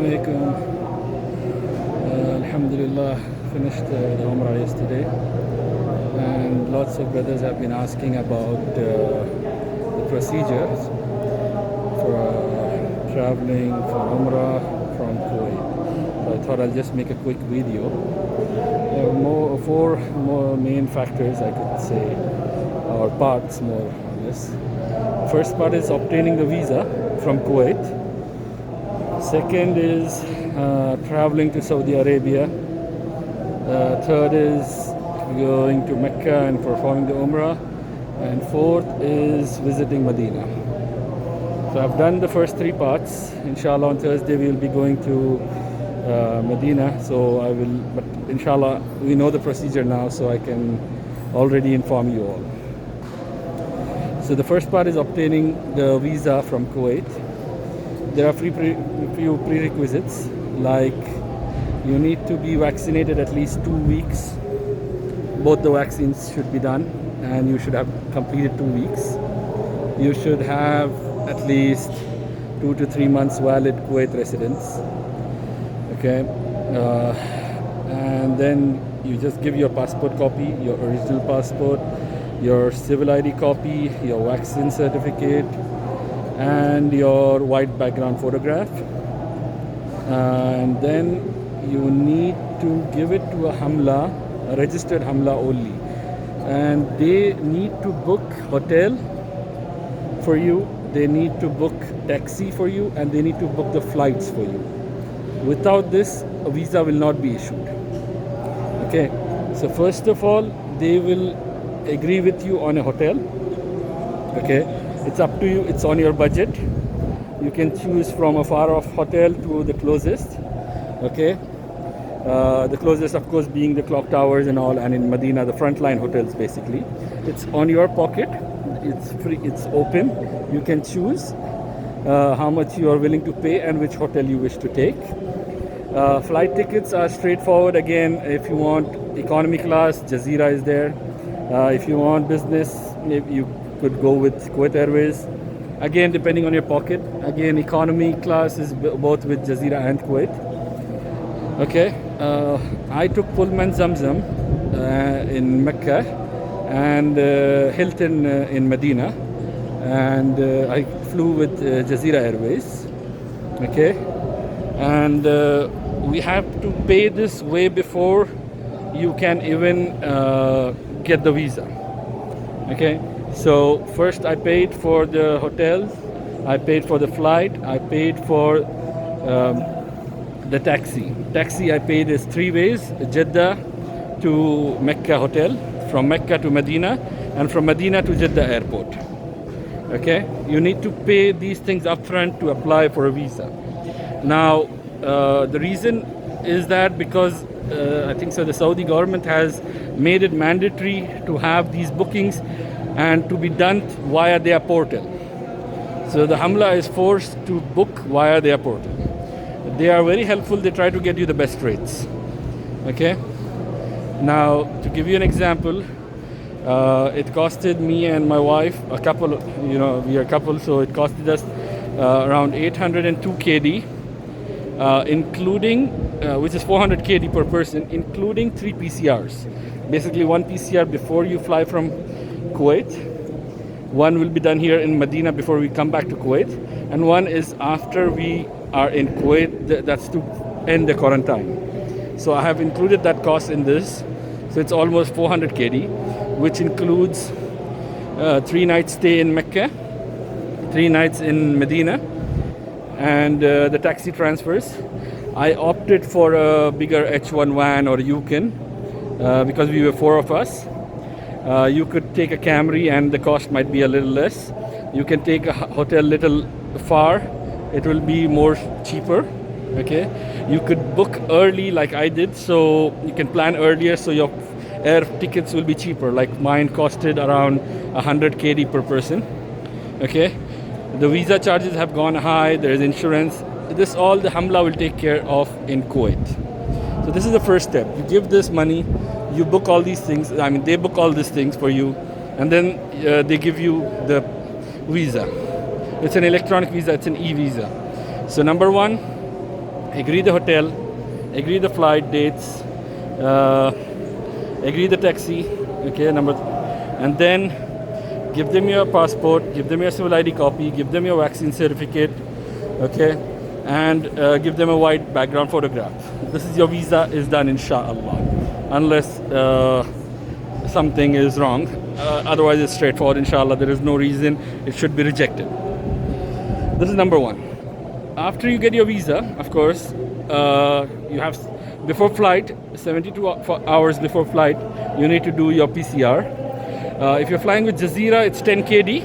Assalamualaikum. Alhamdulillah, finished the Umrah yesterday, and lots of brothers have been asking about the procedures for traveling for Umrah from Kuwait. So I thought I'll just make a quick video. There are four more main factors, I could say, or parts more or less. First part is obtaining the visa from Kuwait. Second is traveling to Saudi Arabia. Third is going to Mecca and performing the Umrah. And fourth is visiting Medina. So I've done the first three parts. Inshallah on Thursday we will be going to Medina. So I will, but inshallah we know the procedure now, so I can already inform you all. So the first part is obtaining the visa from Kuwait. There are few prerequisites, like you need to be vaccinated at least 2 weeks. Both the vaccines should be done, and you should have completed 2 weeks. You should have at least 2 to 3 months valid Kuwait residence. Okay, and then you just give your passport copy, your original passport, your civil ID copy, your vaccine certificate, and your white background photograph. And then you need to give it to a Hamla, a registered Hamla only, and they need to book hotel for you, they need to book taxi for you, and they need to book the flights for you. Without this, a visa will not be issued. Okay, so first of all, they will agree with you on a hotel. Okay, it's up to you, it's on your budget. You can choose from a far off hotel to the closest. Okay, the closest of course being the clock towers and all, and in Medina the frontline hotels basically. It's on your pocket, it's free, it's open. You can choose how much you are willing to pay and which hotel you wish to take. Flight tickets are straightforward. Again, if you want economy class, Jazeera is there. If you want business, maybe you could go with Kuwait Airways. Again, depending on your pocket. Again, economy class is both with Jazeera and Kuwait. Okay, I took Pullman Zamzam in Mecca and Hilton in Medina, and I flew with Jazeera Airways. Okay, and we have to pay this way before you can even get the visa. Okay, so first I paid for the hotel, I paid for the flight, I paid for the taxi. Taxi I paid is 3 ways: Jeddah to Mecca hotel, from Mecca to Medina, and from Medina to Jeddah airport. Okay, you need to pay these things upfront to apply for a visa. Now the reason is that because I think so the Saudi government has made it mandatory to have these bookings and to be done via their portal. So the Hamla is forced to book via their portal. They are very helpful, they try to get you the best rates. Okay, now to give you an example, it costed me and my wife, a couple, you know, we are a couple, so it costed us around 802 KD, including which is 400 KD per person, including 3 PCRs. Basically 1 PCR before you fly from Kuwait, 1 will be done here in Medina before we come back to Kuwait, and 1 is after we are in Kuwait, that's to end the quarantine. So I have included that cost in this, so it's almost 400 KD, which includes 3 nights stay in Mecca, 3 nights in Medina, and the taxi transfers. I opted for a bigger H1 van or Yukon because we were 4 of us. You could take a Camry and the cost might be a little less. You can take a hotel little far, it will be more cheaper. Okay, you could book early like I did, so you can plan earlier, so your air tickets will be cheaper. Like mine costed around 100 KD per person. Okay, the visa charges have gone high, there is insurance. This all the Hamla will take care of in Kuwait. So this is the first step. You give this money, you book all these things. I mean, they book all these things for you, and then they give you the visa. It's an electronic visa, it's an e-visa. So number one, agree the hotel, agree the flight dates, uh, agree the taxi, okay, and then give them your passport, give them your civil ID copy, give them your vaccine certificate, okay, and give them a white background photograph. This is your visa is done, inshallah, unless something is wrong. Otherwise, it's straightforward, inshallah. There is no reason it should be rejected. This is number one. After you get your visa, of course, you have before flight, 72 hours before flight, you need to do your PCR. If you're flying with Jazeera, it's 10 kd.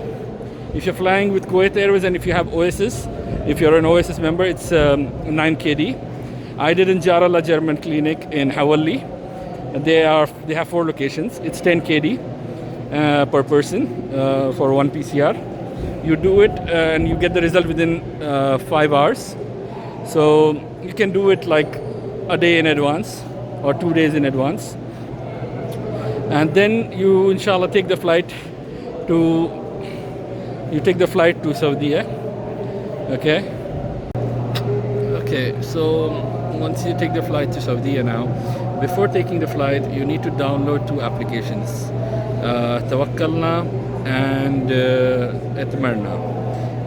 If you're flying with Kuwait Airways and if you have Oasis, if you're an Oasis member, it's 9 kd. I did in Jarallah German Clinic in Hawali. They have 4 locations. It's 10 kd per person for one PCR. You do it and you get the result within 5 hours. So you can do it like a day in advance or 2 days in advance. And then you, inshallah, take the flight to Saudi. Okay. So once you take the flight to Saudi now, before taking the flight, you need to download 2 applications, Tawakkalna and Atmarna.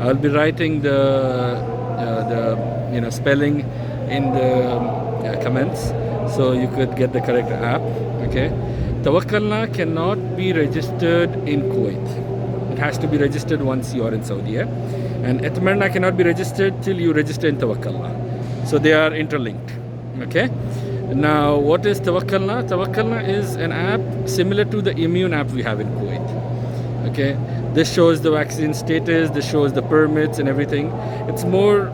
I'll be writing the spelling in the comments, so you could get the correct app. Okay. Tawakkalna cannot be registered in Kuwait. It has to be registered once you are in Saudi. And Atmarna cannot be registered till you register in Tawakkalna. So they are interlinked. Okay. Now, what is Tawakkalna? Tawakkalna is an app similar to the Immune app we have in Kuwait. Okay. This shows the vaccine status. This shows the permits and everything. It's more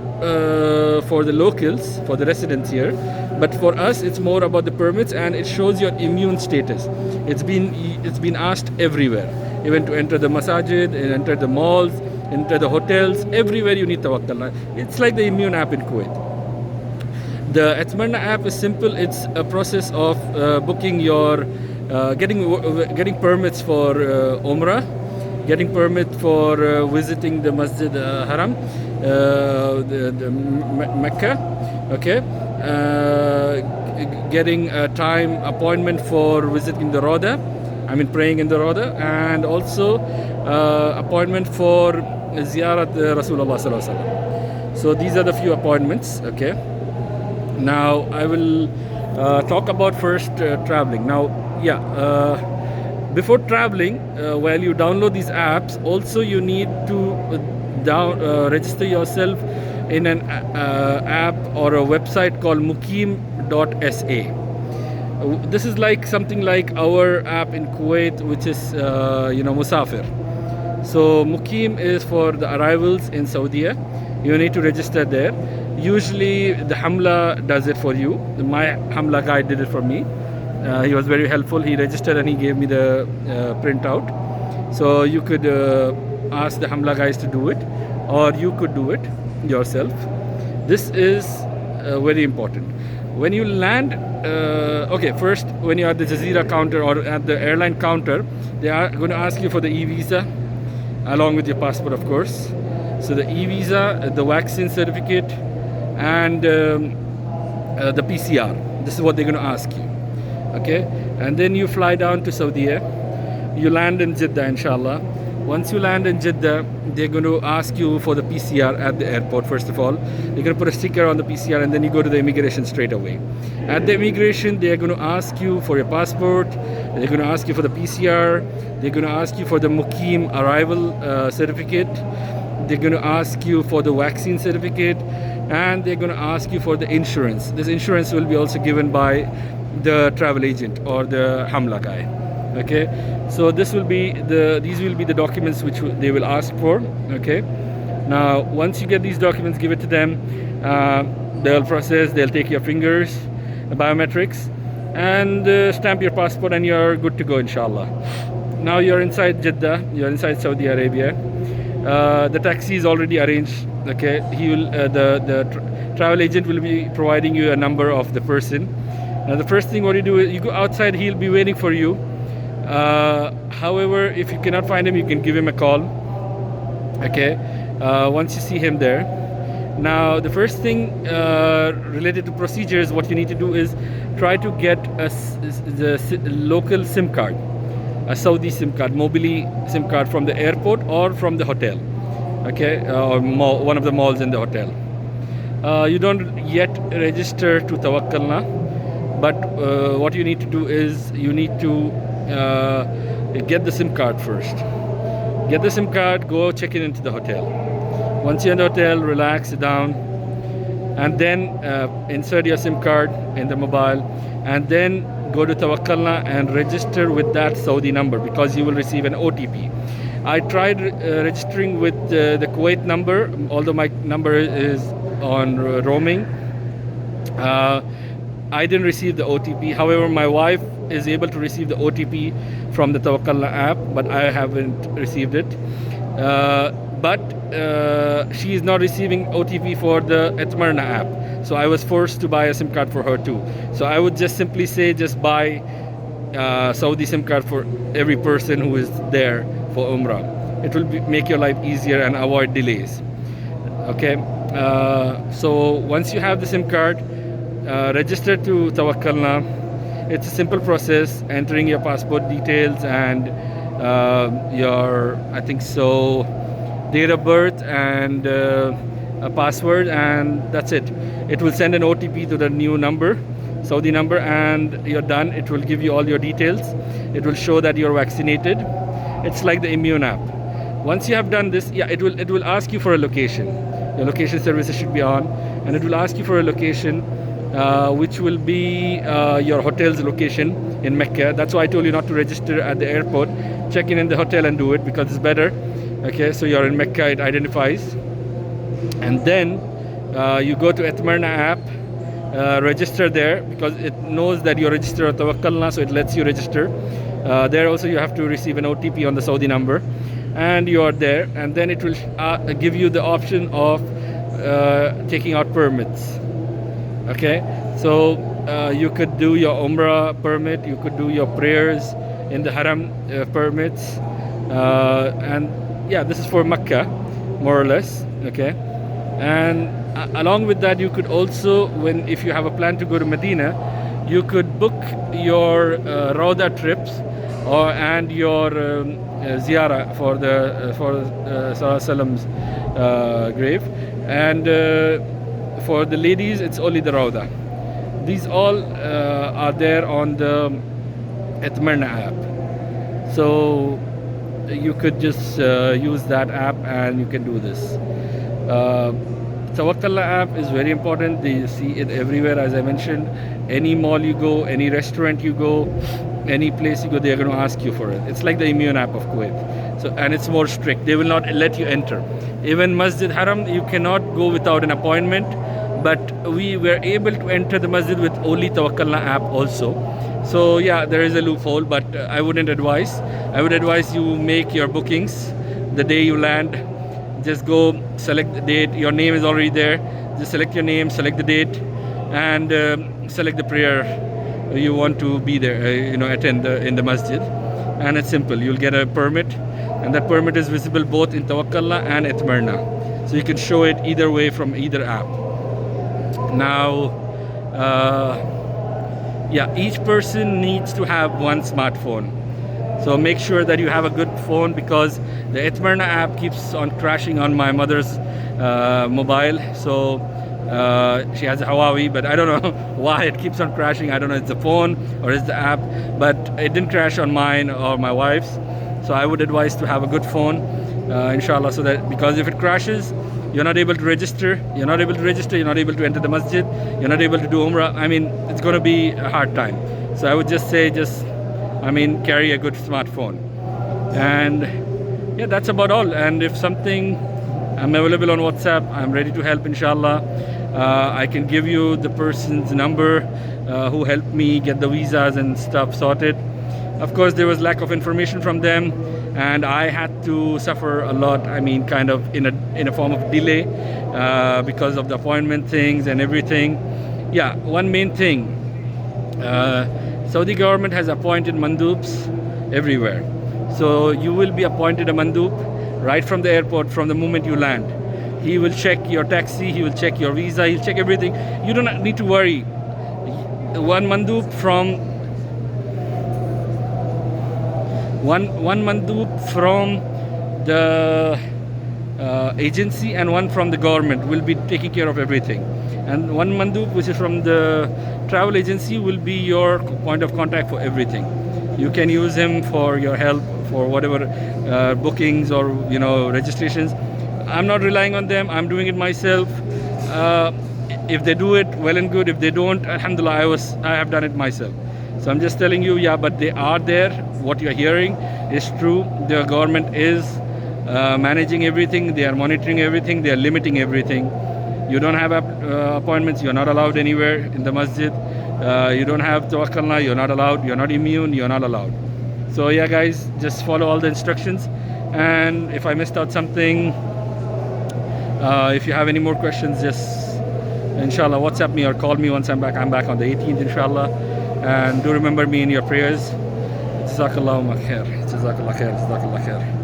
for the locals, for the residents here. But for us, it's more about the permits, and it shows your immune status. It's been asked everywhere, even to enter the masajid, enter the malls, enter the hotels. Everywhere you need Tawakkalna. It's like the Immune app in Kuwait. The Atmarna app is simple. It's a process of booking your, getting permits for Umrah, getting permit for visiting the Masjid Haram, the Mecca, okay, getting a time appointment for visiting the Roda, praying in the Roda, and also appointment for Ziyarat Rasulullah Sallallahu Alaihi Wasallam. So these are the few appointments, okay. Now I will talk about first traveling. Now, before traveling, while you download these apps, also you need to register yourself in an app or a website called Mukim.sa. This is like something like our app in Kuwait, which is Musafir. So Mukim is for the arrivals in Saudi. You need to register there. Usually the Hamla does it for you. My Hamla guy did it for me. He was very helpful. He registered and he gave me the printout. So you could ask the Hamla guys to do it, or you could do it yourself. This is very important. When you land, first when you're at the Jazeera counter or at the airline counter, they are going to ask you for the e-visa along with your passport, of course. So the e-visa, the vaccine certificate, and the PCR. This is what they're going to ask you. Okay, and then you fly down to Saudi. You land in Jeddah, inshallah. Once you land in Jeddah, they're going to ask you for the PCR at the airport. First of all, they're going to put a sticker on the PCR, and then you go to the immigration straight away. At the immigration, they're going to ask you for your passport. They're going to ask you for the PCR. They're going to ask you for the Mukim arrival certificate. They're going to ask you for the vaccine certificate, and they're going to ask you for the insurance. This insurance will be also given by the travel agent or the Hamla guy. Okay, so these will be the documents which they will ask for. Okay, now once you get these documents, give it to them. They'll process. They'll take your fingers, biometrics, and stamp your passport, and you're good to go, inshallah. Now you're inside Jeddah. You're inside Saudi Arabia. The taxi is already arranged. Okay, he will the travel agent will be providing you a number of the person. Now the first thing what you do is you go outside. He'll be waiting for you. However, if you cannot find him, you can give him a call. Okay, once you see him there, Now, the first thing related to procedures, what you need to do is try to get the local SIM card, a Saudi SIM card, Mobily SIM card from the airport or from the hotel, okay, or mall, one of the malls in the hotel. You don't yet register to Tawakkalna, but what you need to do is you need to get the SIM card first. Get the SIM card, go check in into the hotel. Once you're in the hotel, relax, sit down, and then insert your SIM card in the mobile, and then go to Tawakkalna and register with that Saudi number, because you will receive an OTP. I tried registering with the Kuwait number, although my number is on roaming. I didn't receive the OTP. However, my wife is able to receive the OTP from the Tawakkalna app, but I haven't received it. But she is not receiving OTP for the Etmarna app. So I was forced to buy a SIM card for her too. So I would just simply say, just buy Saudi SIM card for every person who is there for Umrah. It will make your life easier and avoid delays. Okay. So once you have the SIM card, register to Tawakkalna. It's a simple process, entering your passport details and your, I think so, date of birth and a password, and that's it. It will send an OTP to the new number, Saudi number, and you're done. It will give you all your details. It will show that you're vaccinated. It's like the Immune app. Once you have done this, yeah, it will ask you for a location. Your location services should be on, and it will ask you for a location, which will be your hotel's location in Mecca. That's why I told you not to register at the airport. Check in the hotel and do it, because it's better. Okay, so you're in Mecca, it identifies. And then you go to Etmarna app, register there, because it knows that you're registered at Tawakkalna, so it lets you register. There also you have to receive an OTP on the Saudi number, and you are there. And then it will give you the option of taking out permits. Okay, so you could do your Umrah permit, you could do your prayers in the Haram permits, and yeah, this is for Mecca, more or less. Okay, and along with that, you could also, if you have a plan to go to Medina, you could book your Rauda trips and your ziyarah for the Sallallahu Alaihi Wasallam's grave, and for the ladies, it's only the Rauda. These all are there on the Etmarna app. So you could just use that app and you can do this. Tawakkalna app is very important. They see it everywhere, as I mentioned. Any mall you go, any restaurant you go, any place you go, they're going to ask you for it. It's like the Immune app of Kuwait. So, and it's more strict. They will not let you enter. Even Masjid Haram, you cannot go without an appointment. But we were able to enter the masjid with only Tawakkalna app also. So yeah, there is a loophole, but I wouldn't advise. I would advise you make your bookings the day you land. Just go select the date. Your name is already there. Just select your name, select the date, and select the prayer you want to be there, attend in the masjid. And it's simple. You'll get a permit, and that permit is visible both in Tawakkalna and Etmarna. So you can show it either way from either app. Now, yeah, each person needs to have one smartphone. So make sure that you have a good phone, because the Etmarna app keeps on crashing on my mother's mobile. So she has a Huawei, but I don't know why it keeps on crashing. I don't know if it's the phone or it's the app, but it didn't crash on mine or my wife's. So I would advise to have a good phone, inshallah, so that, because if it crashes, you're not able to register, you're not able to enter the masjid, you're not able to do Umrah. I mean, it's going to be a hard time. So I would just say, carry a good smartphone. And yeah, that's about all. And if something, I'm available on WhatsApp, I'm ready to help, inshallah. I can give you the person's number who helped me get the visas and stuff sorted. Of course, there was lack of information from them, and I had to suffer a lot. I mean, kind of in a form of delay because of the appointment things and everything. Yeah, one main thing, Saudi government has appointed mandubs everywhere. So you will be appointed a mandub right from the airport, from the moment you land. He will check your taxi, he will check your visa, he'll check everything. You don't need to worry. One mandub from the agency and one from the government will be taking care of everything. And one mandub which is from the travel agency will be your point of contact for everything. You can use him for your help for whatever bookings or registrations. I'm not relying on them, I'm doing it myself. If they do it, well and good. If they don't, alhamdulillah, I have done it myself. So I'm just telling you, yeah, but they are there. What you're hearing is true. The government is managing everything, they are monitoring everything, they are limiting everything. You don't have appointments, you're not allowed anywhere in the masjid. You don't have tawakkalna, you're not allowed. You're not immune, you're not allowed. So yeah guys, just follow all the instructions. And if I missed out something, if you have any more questions, just inshallah WhatsApp me or call me once I'm back. I'm back on the 18th inshallah. And do remember me in your prayers. Jazakallahu khair. Jazakallah khair. Jazakallah khair.